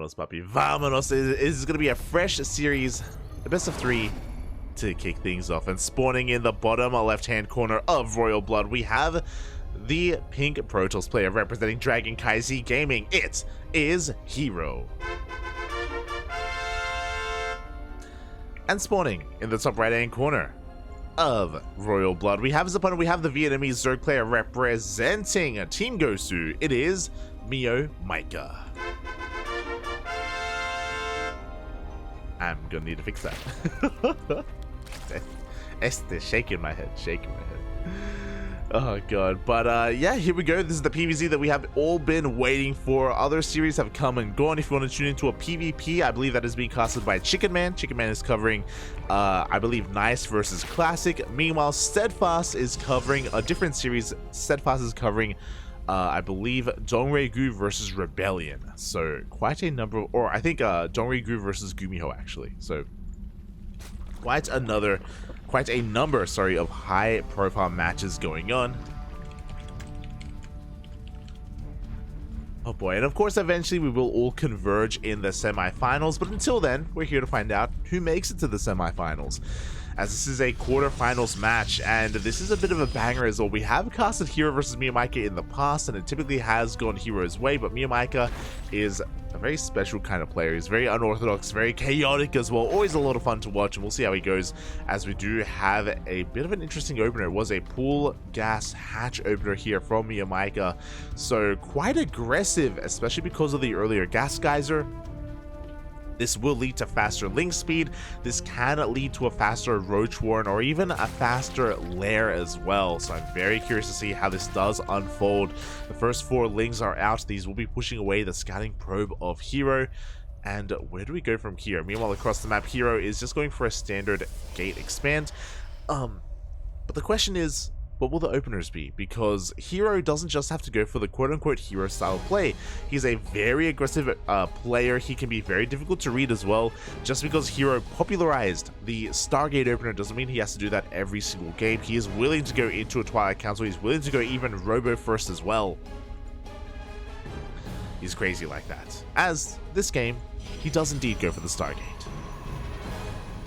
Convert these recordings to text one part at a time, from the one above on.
Vamonos, puppy. Vamonos. It is going to be a fresh series, a best of 3 to kick things off. And spawning in the bottom left-hand corner of Royal Blood, we have the pink Protoss player representing Dragon Kaizi Gaming. It is herO. And spawning in the top right-hand corner of Royal Blood, we have as opponent, we have the Vietnamese Zerg player representing Team Gosu. It is MeomaikA. I'm gonna need to fix that. Shaking my head. Oh god, but yeah, here we go. This is the PvZ that we have all been waiting for. Other series have come and gone. If you want to tune into a PvP, I believe that is being casted by Chicken Man. Chicken Man is covering, I believe, Nice versus Classic. Meanwhile, Steadfast is covering a different series. Steadfast is covering, I believe, Dongregyu versus Rebellion. So quite a number of, or I think Dongregyu versus Gumiho actually. So quite a number, of high-profile matches going on. Oh boy, and of course, eventually we will all converge in the semifinals, but until then, we're here to find out who makes it to the semifinals, as this is a quarterfinals match, and this is a bit of a banger as well. We have casted herO versus MeomaikA in the past, and it typically has gone herO's way, but MeomaikA is a very special kind of player. He's very unorthodox, very chaotic as well. Always a lot of fun to watch, and we'll see how he goes, as we do have a bit of an interesting opener. It was a pool gas hatch opener here from MeomaikA, so quite aggressive, especially because of the earlier gas geyser. This will lead to faster link speed. This can lead to a faster Roach Warren or even a faster lair as well. So I'm very curious to see how this does unfold. The first 4 links are out. These will be pushing away the scouting probe of herO. And where do we go from here? Meanwhile, across the map, herO is just going for a standard gate expand. But the question is, what will the openers be? Because herO doesn't just have to go for the quote-unquote herO style play. He's a very aggressive player. He can be very difficult to read as well. Just because herO popularized the Stargate opener doesn't mean he has to do that every single game. He is willing to go into a Twilight Council. He's willing to go even Robo first as well. He's crazy like that. As this game, he does indeed go for the Stargate.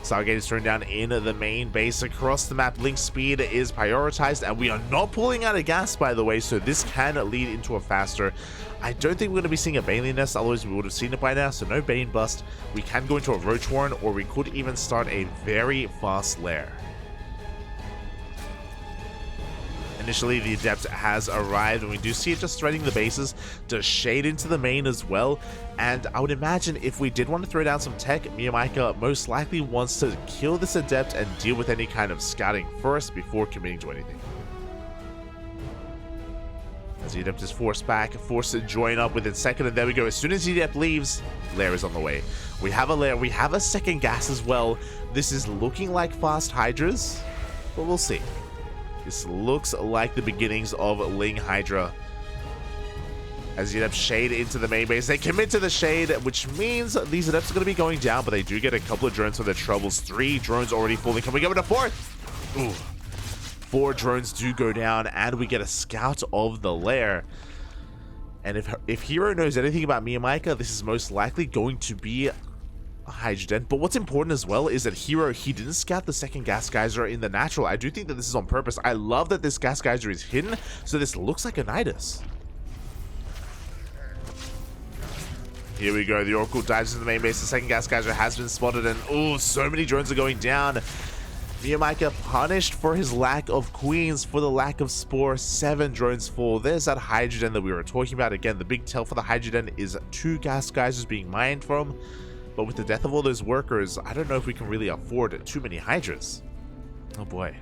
Stargate is turned down in the main base. Across the map, link speed is prioritized, and we are not pulling out a gas, by the way, so this can lead into a faster. I don't think we're going to be seeing a Baneling nest, otherwise we would have seen it by now, so no Bane bust. We can go into a Roach Warren, or we could even start a very fast lair. Initially, the Adept has arrived, and we do see it just threading the bases to shade into the main as well. And I would imagine if we did want to throw down some tech, MeomaikA most likely wants to kill this Adept and deal with any kind of scouting first before committing to anything. As the Adept is forced back, forced to join up within second, and there we go. As soon as the Adept leaves, lair is on the way. We have a lair, we have a second gas as well. This is looking like fast Hydras, but we'll see. This looks like the beginnings of Ling Hydra. As the Adepts shade into the main base, they commit to the shade, which means these Adepts are going to be going down, but they do get a couple of drones for their troubles. 3 drones already falling. Can we go into 4th? Ooh. 4 drones do go down, and we get a scout of the lair. And if herO knows anything about MeomaikA, this is most likely going to be Hydra. But what's important as well is that herO, he didn't scout the second gas geyser in the natural. I do think that this is on purpose. I love that this gas geyser is hidden, so this looks like a Nidus. Here we go. The Oracle dives into the main base. The second gas geyser has been spotted, and oh, so many drones are going down. MeomaikA punished for his lack of queens, for the lack of spore. 7 drones fall. There's that Hydra that we were talking about. Again, the big tell for the Hydra is 2 gas geysers being mined from. But with the death of all those workers, I don't know if we can really afford too many Hydras. Oh boy.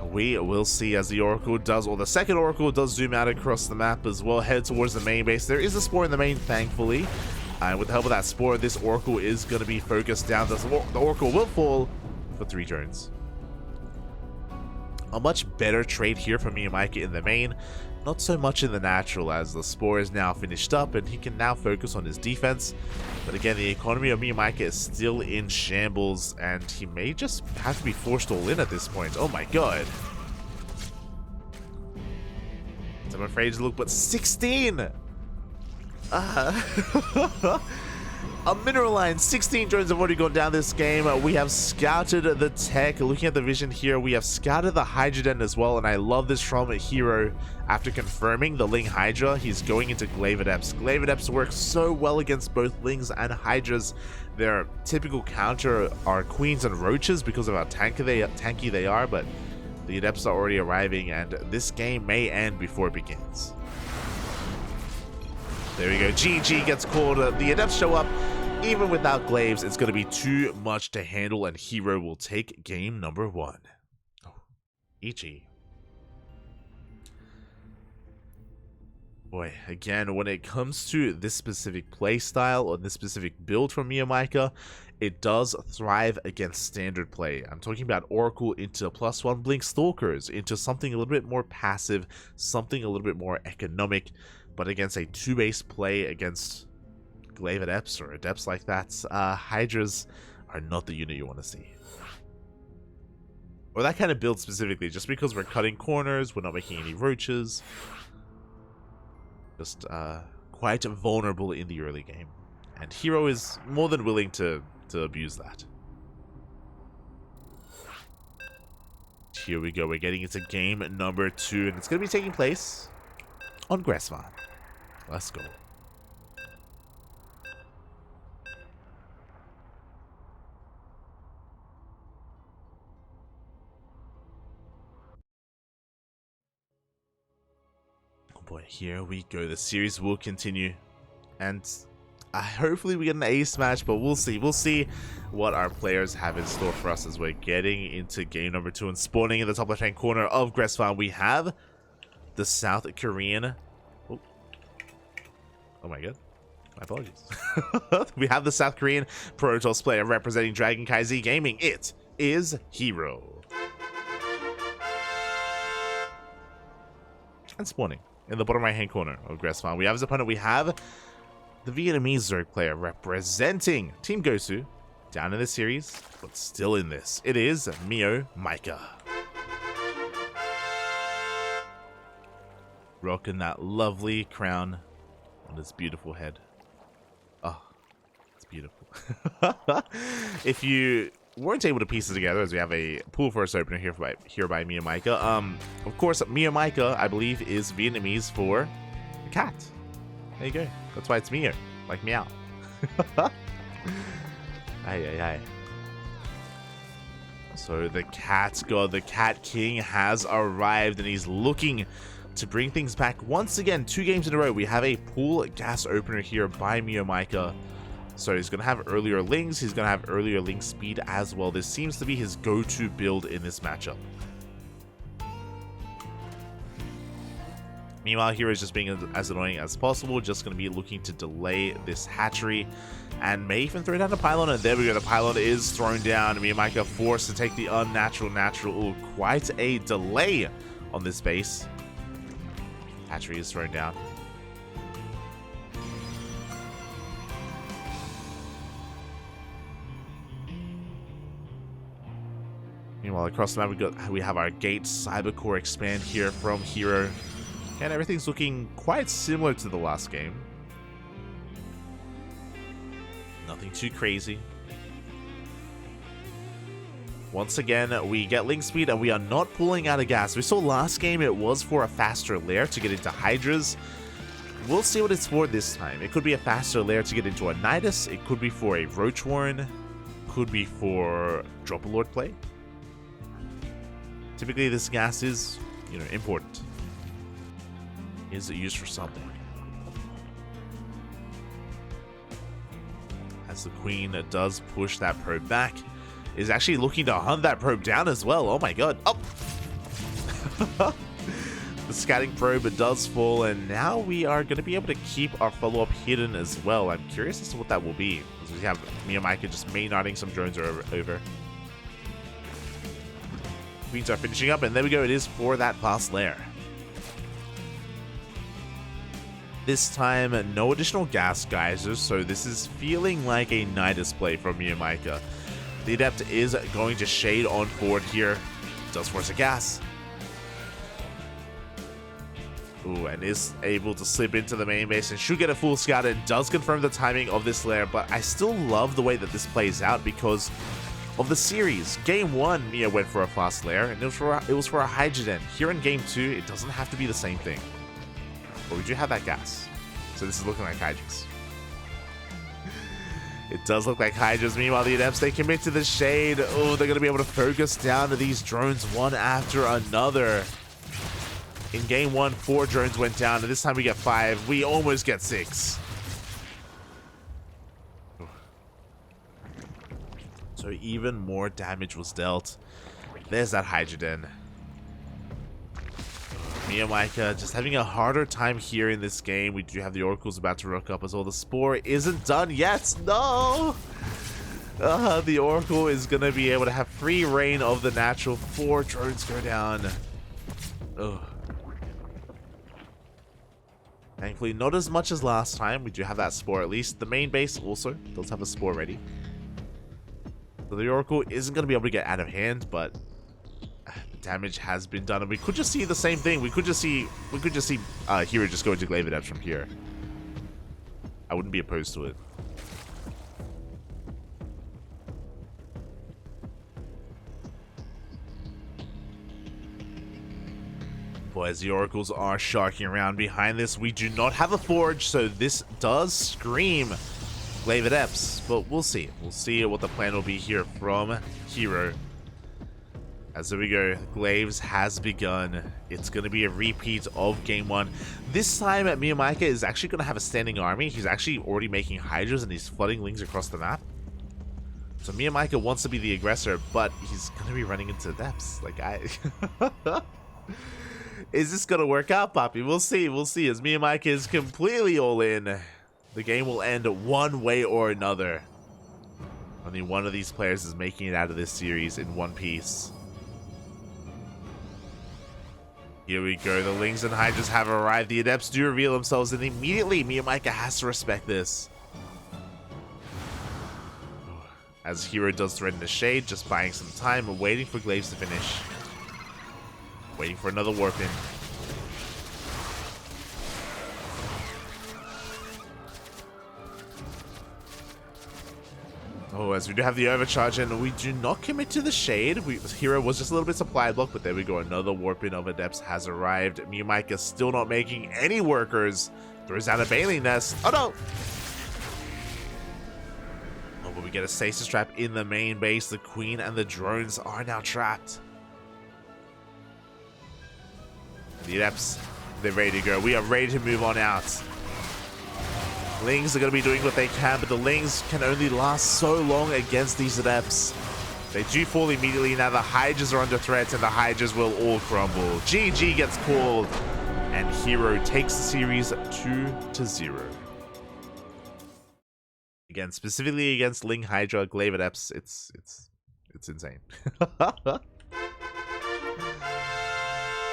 We will see as the Oracle does, or the second Oracle does zoom out across the map as well, head towards the main base. There is a spore in the main, thankfully. And with the help of that spore, this Oracle is going to be focused down. The Oracle will fall for 3 turns. A much better trade here from MeomaikA in the main. Not so much in the natural, as the spore is now finished up and he can now focus on his defense. But again, the economy of MeomaikA is still in shambles, and he may just have to be forced all in at this point. Oh my god. I'm afraid to look, but 16! A mineral line, 16 drones have already gone down this game. We have scouted the tech. Looking at the vision here, we have scouted the Hydra as well, and I love this from herO. After confirming the Ling Hydra, he's going into Glaive Adepts. Glaive Adepts work so well against both Lings and Hydras. Their typical counter are Queens and Roaches because of how tanky they are, but the Adepts are already arriving, and this game may end before it begins. There we go. GG gets called. The Adepts show up. Even without Glaives, it's going to be too much to handle, and herO will take game number 1. Oh, EG. Boy, again, when it comes to this specific playstyle or this specific build from MeomaikA, it does thrive against standard play. I'm talking about Oracle into +1 Blink Stalkers, into something a little bit more passive, something a little bit more economic. But against a 2-base play against Glaive Adepts or Adepts like that, Hydras are not the unit you want to see. Or that kind of build specifically, just because we're cutting corners, we're not making any roaches. Just quite vulnerable in the early game. And herO is more than willing to abuse that. Here we go, we're getting into game number 2, and it's going to be taking place on grass farm. Let's go. Oh boy, here we go. The series will continue, and hopefully we get an ace match, but we'll see. We'll see what our players have in store for us as we're getting into game number 2, and spawning in the top left-hand corner of grass farm, we have the South Korean. Oh my god. My apologies. We have the South Korean Protoss player representing CranKy Z Gaming. It is herO. And spawning in the bottom right-hand corner of grass farm, we have his opponent. We have the Vietnamese Zerg player representing Team Gosu down in the series, but still in this. It is MeomaikA. Rocking that lovely crown on his beautiful head. Oh, it's beautiful. If you weren't able to piece it together, as we have a pool first opener here by MeomaikA. Of course, MeomaikA, I believe, is Vietnamese for a cat. There you go. That's why it's Meo, like meow. Aye. So the cat god, the Cat King, has arrived, and he's looking to bring things back once again. 2 games in a row. We have a pool gas opener here by MeomaikA. So he's going to have earlier Lings. He's going to have earlier Ling speed as well. This seems to be his go-to build in this matchup. Meanwhile, herO is just being as annoying as possible. Just going to be looking to delay this hatchery. And may even throw down a pylon. And there we go. The pylon is thrown down. MeomaikA forced to take the unnatural natural. Ooh, quite a delay on this base. Hatchery is thrown down. Meanwhile, across the map we have our Gate Cybercore expand here from herO, and everything's looking quite similar to the last game. Nothing too crazy. Once again, we get Ling speed, and we are not pulling out of gas. We saw last game it was for a faster lair to get into Hydras. We'll see what it's for this time. It could be a faster lair to get into a Nidus. It could be for a Roach Warren. Could be for Drop-a-Lord play. Typically, this gas is, important. Is it used for something? As the Queen does push that probe back, is actually looking to hunt that probe down as well. Oh my god. Oh! The scouting probe does fall, and now we are going to be able to keep our follow-up hidden as well. I'm curious as to what that will be. Because we have MeomaikA just main-arting some drones over. Queens are finishing up, and there we go. It is for that fast lair. This time, no additional gas geysers, so this is feeling like a Nidus play from MeomaikA. The Adept is going to shade on forward here. Does force a gas. Ooh, and is able to slip into the main base and should get a full scout and does confirm the timing of this lair. But I still love the way that this plays out because of the series. Game 1, Mia went for a fast lair, and it was for a Hydrogen. Here in Game 2, it doesn't have to be the same thing. But we do have that gas. So this is looking like Hydras. It does look like Hydras. Meanwhile, the Adepts, they commit to the shade. Oh, they're going to be able to focus down to these drones one after another. In Game 1, 4 drones went down, and this time we get 5. We almost get 6. So even more damage was dealt. There's that Hydrogen. MeomaikA just having a harder time here in this game. We do have the Oracles about to rook up as well. The Spore isn't done yet. No! The Oracle is going to be able to have free reign of the natural. 4 drones go down. Ugh. Thankfully, not as much as last time. We do have that Spore at least. The main base also does have a Spore ready. So the Oracle isn't going to be able to get out of hand, but damage has been done, and we could just see the same thing. We could just see herO just going to Glaive Adepts from here. I wouldn't be opposed to it. Boys, the Oracles are sharking around behind this. We do not have a Forge, so this does scream Glaive Adepts, but we'll see. We'll see what the plan will be here from herO. As there we go, Glaives has begun. It's going to be a repeat of Game 1. This time, MeomaikA is actually going to have a standing army. He's actually already making Hydras and he's flooding Lings across the map. So MeomaikA wants to be the aggressor, but he's going to be running into depths. Like, is this going to work out, Poppy? We'll see. We'll see. As MeomaikA is completely all in, the game will end one way or another. Only one of these players is making it out of this series in one piece. Here we go, the Lings and Hydras have arrived. The Adepts do reveal themselves, and immediately MeomaikA has to respect this. As herO does threaten the shade, just buying some time and waiting for Glaives to finish. Waiting for another warp in. Oh, as we do have the overcharge, and we do not commit to the shade. herO was just a little bit supply block, but there we go. Another warp in of Adepts has arrived. MeomaikA still not making any workers. Throws down a Baneling Nest. Oh no! Oh, but we get a stasis trap in the main base. The Queen and the drones are now trapped. The Adepts, they're ready to go. We are ready to move on out. Lings are going to be doing what they can, but the Lings can only last so long against these Adepts. They do fall immediately. Now the Hydras are under threat, and the Hydras will all crumble. GG gets called, and herO takes the series 2-0. Again, specifically against Ling Hydra, Glaive Adepts, it's insane.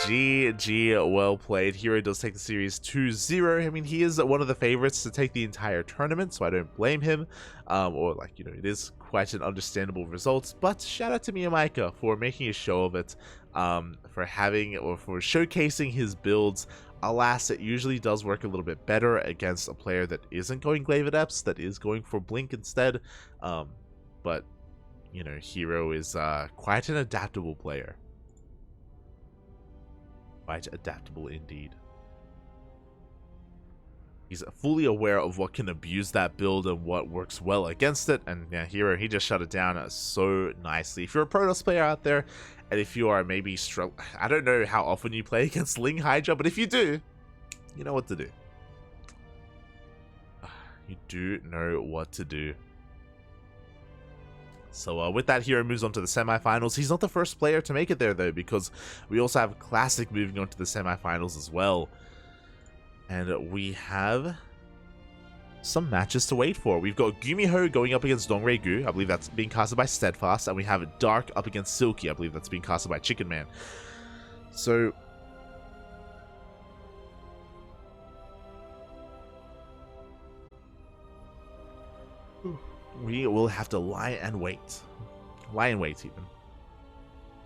GG, well played. herO does take the series 2-0. I mean, he is one of the favorites to take the entire tournament, so I don't blame him. Or, like, you know, it is quite an understandable result. But shout out to MeomaikA for making a show of it, for having, or for showcasing his builds. Alas, it usually does work a little bit better against a player that isn't going Glaive Adepts, that is going for Blink instead. But, you know, herO is quite an adaptable player. Quite adaptable indeed. He's fully aware of what can abuse that build and what works well against it. And yeah, herO, he just shut it down so nicely. If you're a Protoss player out there, and if you are maybe I don't know how often you play against Ling Hydra, but if you do, you know what to do. You do know what to do. So with that, herO moves on to the semifinals. He's not the first player to make it there, though, because we also have Classic moving on to the semifinals as well. And we have some matches to wait for. We've got Gumiho going up against Dongray Gu. I believe that's being casted by Steadfast. And we have Dark up against Silky. I believe that's being casted by Chicken Man. So we will have to lie and wait. Lie and wait, even.